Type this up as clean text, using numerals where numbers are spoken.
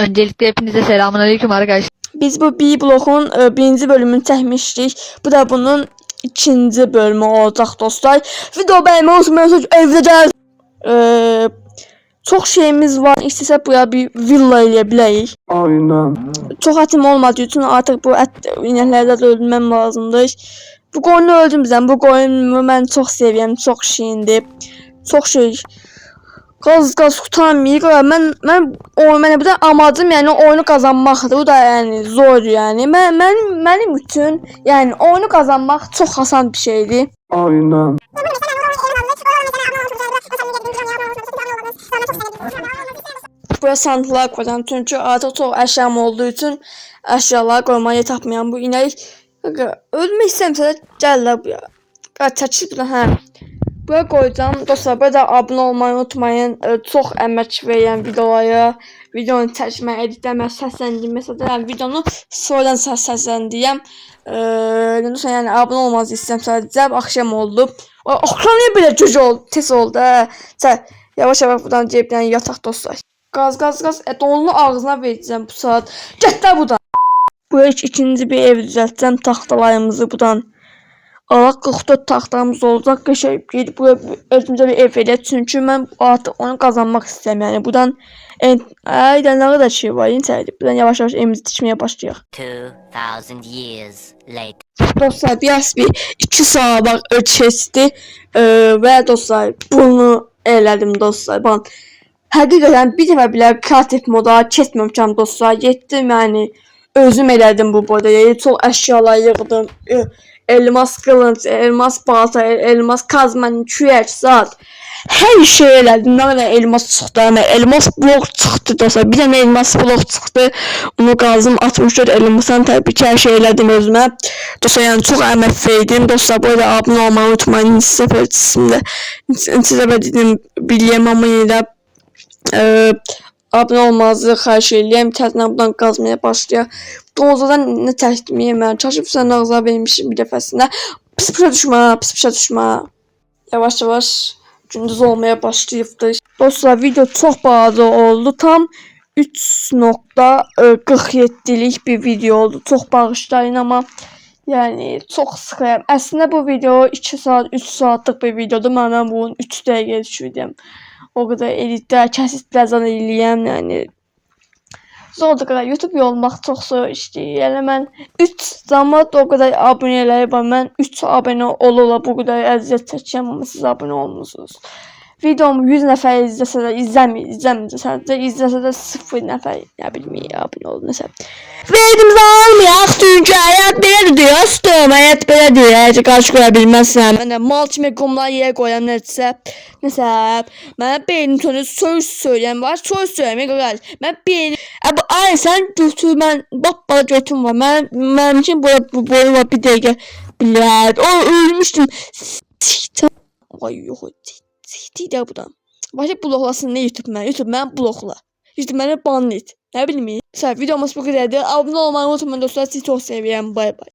Öncelikle hepinize selamünaleyküm arkadaşlar. Biz bu B-Block'un birinci bölümünü çəkmişdik. Bu da bunun ikinci bölümü olacaq dostlar. Video bəyənmə unutmayın, evdə gəl. Çox şeyimiz var. İstəsə buraya bir villa eləyə bilərik. Aynen. Çox ətim olmadığı üçün artıq bu ət inəklərdə də öldürməm lazımdır. Bu qoyunu öldüm bizdən. Bu qoyunu mən çox sevirəm. Çox şirindir. Çox şey. Qaz tutamıyıq. Mən bir də amacım yəni oyunu qazanmaqdır. Bu da yəni zor yəni. Mənim üçün yəni oyunu qazanmaq çox asan bir şeydir. Aynen. Buraya sandıqlar qoyacağam çünki artıq çox əşyam olduğu üçün əşyaları qoymaya tapmayan bu inək ölmək istəmirsə gəllər buraya. Çəkil buradan hə. Buraya qoyacağım. Dostlar, burada abunə olmayı unutmayın. Çox əmək verirəm videolara. Videonu çəkmə, editləmə, səsləndirmə, yəni videonu sonradan səsləndirəm. Dostlar, yəni abunə olmanızı istəyirəm sadəcə. Axşam oldu. Axşam niyə belə gec oldu? Tez oldu hə. Yavaş-yavaş buradan cebdən yataq dostlar. Qaz. Donlu ağzına verəcəm bu saat. Gətdə buradan. Buraya ikinci bir ev düzəltəcəm. Taxtalarımızı buradan alaq 44 taxtamız olacaq. Qəşəng gedib buraya özümüzə bir ev eləyək. Çünki mən artıq onu qazanmaq istəyirəm. Yəni buradan nə qədər şey var. Buradan yavaş-yavaş evimizi tikməyə başlayaq. 2000 years later. Dostlar, biraz bir 2 saat bak keçdi və dostlar bunu elədim dostlar. Ben həqiqətən bir dəfə belə kreativ moda keçməmişəm dostlar. Getdim yəni özüm elədim bu boyda. Çox əşyalar yığdım. Elmas kılınç, elmas balta, elmas kazmanın kürək, saat. Hər şey elədim. Nə qədər elmas çıxdı. Elmas blok çıxdı dostlar. Bir dənə elmas blok çıxdı. Onu qazdım 64 elmasdan təbii ki hər şey elədim özümə. Dostlar, yəni çox əmək verdim. Dostlar, bu arada abunə olmayı unutmayın. Sizə dedim biliyəm amma yenə də abunə olmanızı xahiş edirəm. Təzədən buradan qazmaya başlayaq. Doğrudan nə çəkməyəm mən. Çaşıb sən ağza vermişim bir dəfəsində. Pis düşmə. Yavaş-yavaş gündüz olmaya başlayıbdır. Dostlar, video çox balaca oldu. Tam 3.47'lik bir video oldu. Çox bağışlayın amma yəni çox sıxıyam. Əslində bu video 2 saat, 3 saatlıq bir videodur. Mən bunun 3 dəqiqə düşürdüm. O qədər editlər, kəsitlərdən eləyəm, yəni zordur qədər. YouTube olmaq çox zor işdir. Yəni mən 3 zaman o qədər abunələri var. Mən 3 abunə ola bu qədər əziyyət çəkirəm, amma siz abunə olmusunuz. Videomu 100 nəfər izləsə də izləmir sadəcə. İzləsə də 0 nəfər, nə bilmir, abunə oldu nəsə. Verdiyimizi almayaq, çünki həyat belədir dostum, həyat belədir. Heç qarşı qoya bilməzsən. Mən də mal kimi qumlar yerə qoyam nəsə. Mənə beynim söz söyləyəm var, söz söyləyəm qardaş. Mən beynim, ay sən götür, mən bala götüm var. Mənim üçün bu boyu var bir dəqiqə. Bilət, o ölmüşdüm. Ay yox, Siktir buradan. Başka bloklasın ne YouTube mən blokla. YouTube mənə ban et. Nə bilmiyim. Videomuz bu qədərdir. Abunə olmayı unutmayın dostlar. Sizi çox sevirəm. Bay bay.